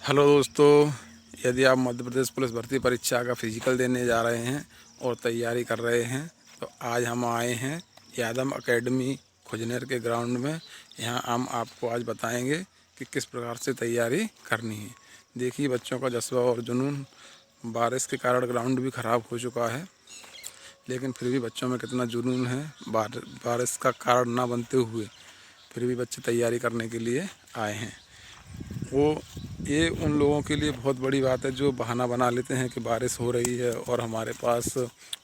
Hello दोस्तों, यदि आप मध्य प्रदेश पुलिस भर्ती परीक्षा का फिजिकल देने जा रहे हैं और तैयारी कर रहे हैं तो आज हम आए हैं यादम एकेडमी खुजनेर के ग्राउंड में। यहाँ हम आपको आज बताएंगे कि किस प्रकार से तैयारी करनी है। देखिए बच्चों का जज्बा और जुनून। बारिश के कारण ग्राउंड भी ख़राब हो चुका है, लेकिन फिर भी बच्चों में कितना जुनून है। बारिश का कारण ना बनते हुए फिर भी बच्चे तैयारी करने के लिए आए हैं। ये उन लोगों के लिए बहुत बड़ी बात है जो बहाना बना लेते हैं कि बारिश हो रही है और हमारे पास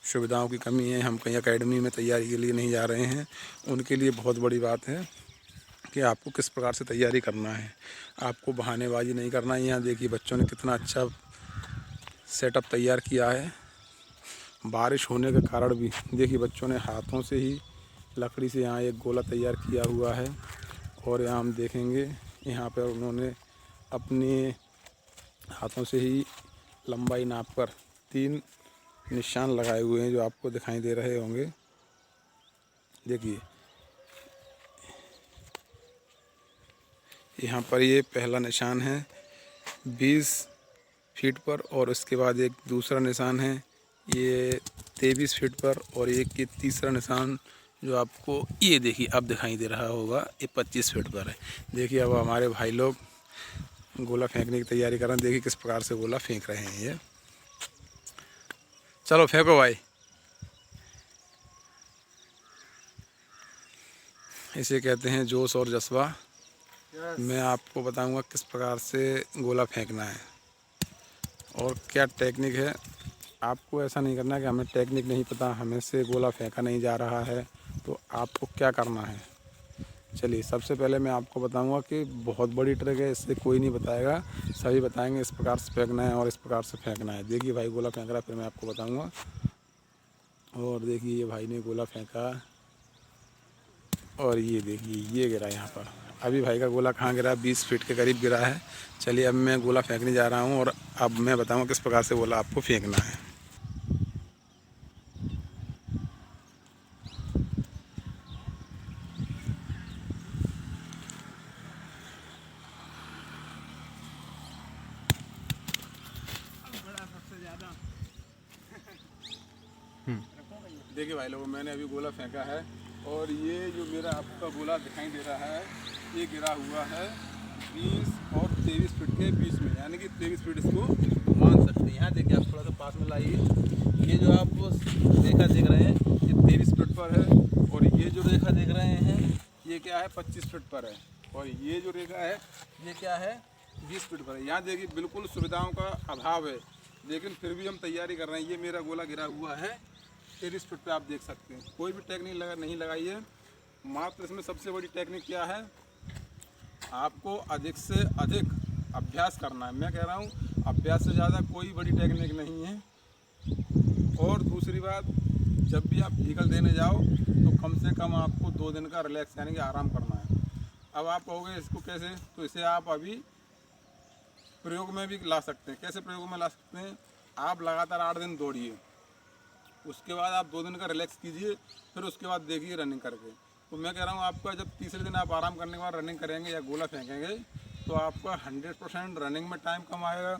सुविधाओं की कमी है, हम कहीं एकेडमी में तैयारी के लिए नहीं जा रहे हैं। उनके लिए बहुत बड़ी बात है कि आपको किस प्रकार से तैयारी करना है। आपको बहानेबाजी नहीं करना है। यहाँ देखिए बच्चों ने कितना अच्छा सेटअप तैयार किया है। बारिश होने के कारण भी देखिए बच्चों ने हाथों से ही लकड़ी से यहाँ एक गोला तैयार किया हुआ है। और यहाँ हम देखेंगे यहाँ पर उन्होंने अपने हाथों से ही लंबाई नापकर 3 निशान लगाए हुए हैं जो आपको दिखाई दे रहे होंगे। देखिए यहाँ पर ये पहला निशान है 20 फीट पर, और उसके बाद एक दूसरा निशान है ये 23 फीट पर, और एक ये तीसरा निशान जो आपको ये देखिए अब दिखाई दे रहा होगा ये 25 फीट पर है। देखिए अब हमारे भाई लोग गोला फेंकने की तैयारी कर रहे हैं। देखिए किस प्रकार से गोला फेंक रहे हैं ये। चलो फेंको भाई। इसे कहते हैं जोश और जज्बा। मैं आपको बताऊंगा किस प्रकार से गोला फेंकना है और क्या टेक्निक है। आपको ऐसा नहीं करना कि हमें टेक्निक नहीं पता, हमें से गोला फेंका नहीं जा रहा है, तो आपको क्या करना है। चलिए सबसे पहले मैं आपको बताऊंगा कि बहुत बड़ी ट्रिक है, इससे कोई नहीं बताएगा, सभी बताएंगे इस प्रकार से फेंकना है और इस प्रकार से फेंकना है। देखिए भाई गोला फेंक रहा है, फिर मैं आपको बताऊंगा। और देखिए ये भाई ने गोला फेंका और ये देखिए ये गिरा यहाँ पर। अभी भाई का गोला कहाँ गिरा, 20 फीट के करीब गिरा है। चलिए अब मैं गोला फेंकने जा रहा हूँ और अब मैं बताऊँगा किस प्रकार से गोला आपको फेंकना है। देखिए भाई लोगों, मैंने अभी गोला फेंका है और ये जो मेरा आपका गोला दिखाई दे रहा है ये गिरा हुआ है 20 और 23 फीट के बीच में, यानी कि 23 फीट इसको मान सकते हैं। यहाँ देखिए आप थोड़ा सा पास में लाइए। ये जो आप रेखा देख रहे हैं ये 23 फीट पर है, और ये जो रेखा देख रहे हैं ये क्या है 25 फीट पर है, और ये जो रेखा है ये क्या है 20 फीट पर है। यहाँ देखिए बिल्कुल सुविधाओं का अभाव है, लेकिन फिर भी हम तैयारी कर रहे हैं। ये मेरा गोला गिरा हुआ है 23 फीट पे, आप देख सकते हैं। कोई भी टेक्निक नहीं लगाई है, मात्र इसमें सबसे बड़ी टेक्निक क्या है, आपको अधिक से अधिक अभ्यास करना है। मैं कह रहा हूँ अभ्यास से ज़्यादा कोई बड़ी टेक्निक नहीं है। और दूसरी बात, जब भी आप फिजिकल देने जाओ तो कम से कम आपको 2 दिन का रिलैक्स यानी कि आराम करना है। अब आप कहोगे इसको कैसे, तो इसे आप अभी प्रयोग में भी ला सकते हैं। कैसे प्रयोग में ला सकते हैं, आप लगातार 8 दिन दौड़िए, उसके बाद आप 2 दिन का रिलैक्स कीजिए, फिर उसके बाद देखिए रनिंग करके। तो मैं कह रहा हूँ आपका जब तीसरे दिन आप आराम करने के बाद रनिंग करेंगे या गोला फेंकेंगे तो आपका 100% रनिंग में टाइम कम आएगा,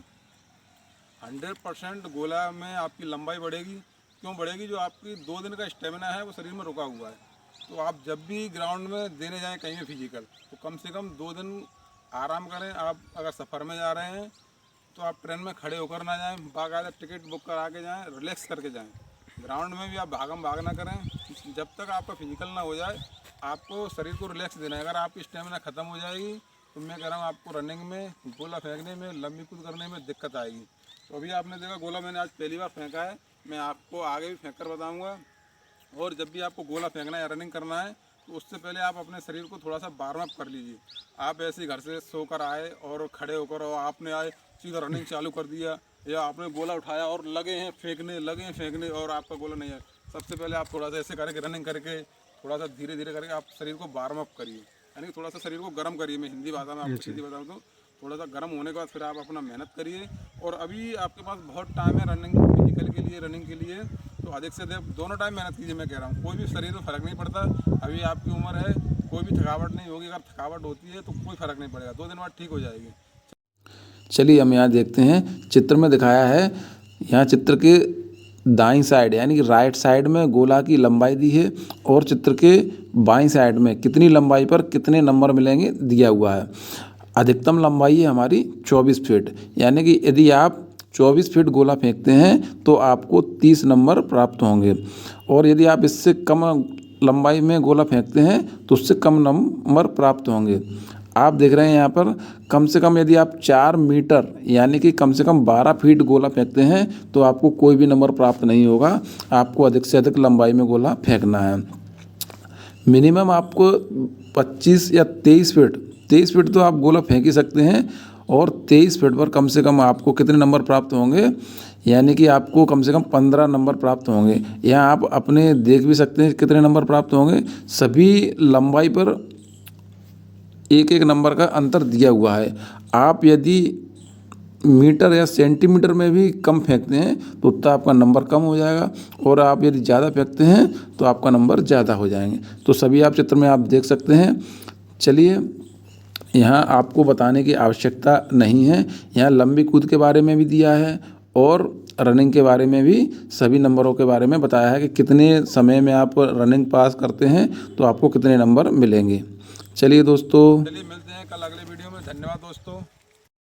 100% गोला में आपकी लंबाई बढ़ेगी। क्यों बढ़ेगी, जो आपकी 2 दिन का स्टेमिना है वो शरीर में रुका हुआ है। तो आप जब भी ग्राउंड में देने जाएँ कहीं भी फिजिकल, तो कम से कम 2 दिन आराम करें। आप अगर सफ़र में जा रहे हैं तो आप ट्रेन में खड़े होकर ना जाएँ, बाकायदा टिकट बुक करा के जाएँ, रिलैक्स करके जाएँ। ग्राउंड में भी आप भाग ना करें। जब तक आपका फिजिकल ना हो जाए आपको शरीर को रिलैक्स देना है। अगर आपकी स्टेमिना ख़त्म हो जाएगी तो मैं कह रहा हूँ आपको रनिंग में, गोला फेंकने में, लंबी कूद करने में दिक्कत आएगी। तो अभी आपने देखा गोला मैंने आज पहली बार फेंका है, मैं आपको आगे भी फेंक कर बताऊँगा। और जब भी आपको गोला फेंकना है या रनिंग करना है तो उससे पहले आप अपने शरीर को थोड़ा सा वार्म अप कर लीजिए। आप ऐसे घर से सोकर आए और खड़े होकर और आपने आए सीधा रनिंग चालू कर दिया, या आपने गोला उठाया और लगे हैं फेंकने और आपका गोला नहीं है। सबसे पहले आप थोड़ा सा ऐसे करके रनिंग करके थोड़ा सा धीरे धीरे करके आप शरीर को वार्म अप करिए, यानी थोड़ा सा शरीर को गर्म करिए। मैं हिंदी भाषा में आपको हिंदी बताऊँ तो थोड़ा सा गर्म होने के बाद फिर आप अपना मेहनत करिए। और अभी आपके पास बहुत टाइम है रनिंग फिजिकल के लिए, रनिंग के लिए, तो अधिक से अधिक दोनों टाइम मेहनत कीजिए। मैं कह रहा हूँ कोई भी शरीर में फ़र्क नहीं पड़ता, अभी आपकी उम्र है, कोई भी थकावट नहीं होगी। अगर थकावट होती है तो कोई फ़र्क नहीं पड़ेगा, 2 दिन बाद ठीक हो जाएगी। चलिए हम यहाँ देखते हैं, चित्र में दिखाया है। यहाँ चित्र के दाईं साइड यानी कि राइट साइड में गोला की लंबाई दी है और चित्र के बाईं साइड में कितनी लंबाई पर कितने नंबर मिलेंगे दिया हुआ है। अधिकतम लंबाई है हमारी 24 फीट, यानी कि यदि आप 24 फीट गोला फेंकते हैं तो आपको 30 नंबर प्राप्त होंगे, और यदि आप इससे कम लंबाई में गोला फेंकते हैं तो उससे कम नंबर प्राप्त होंगे। आप देख रहे हैं यहाँ पर कम से कम यदि आप 4 मीटर यानी कि कम से कम 12 फीट गोला फेंकते हैं तो आपको कोई भी नंबर प्राप्त नहीं होगा। आपको अधिक से अधिक लंबाई में गोला फेंकना है। मिनिमम आपको 25 या 23 फीट तो आप गोला फेंक ही सकते हैं, और 23 फीट पर कम से कम आपको कितने नंबर प्राप्त होंगे, यानी कि आपको कम से कम 15 नंबर प्राप्त होंगे। यहाँ आप अपने देख भी सकते हैं कितने नंबर प्राप्त होंगे। सभी लंबाई पर एक एक नंबर का अंतर दिया हुआ है। आप यदि मीटर या सेंटीमीटर में भी कम फेंकते हैं तो उतना आपका नंबर कम हो जाएगा, और आप यदि ज़्यादा फेंकते हैं तो आपका नंबर ज़्यादा हो जाएंगे। तो सभी आप चित्र में आप देख सकते हैं। चलिए, यहाँ आपको बताने की आवश्यकता नहीं है। यहाँ लंबी कूद के बारे में भी दिया है और रनिंग के बारे में भी सभी नंबरों के बारे में बताया है कि कितने समय में आप रनिंग पास करते हैं तो आपको कितने नंबर मिलेंगे। चलिए दोस्तों, चलिए मिलते हैं कल अगले वीडियो में। धन्यवाद दोस्तों।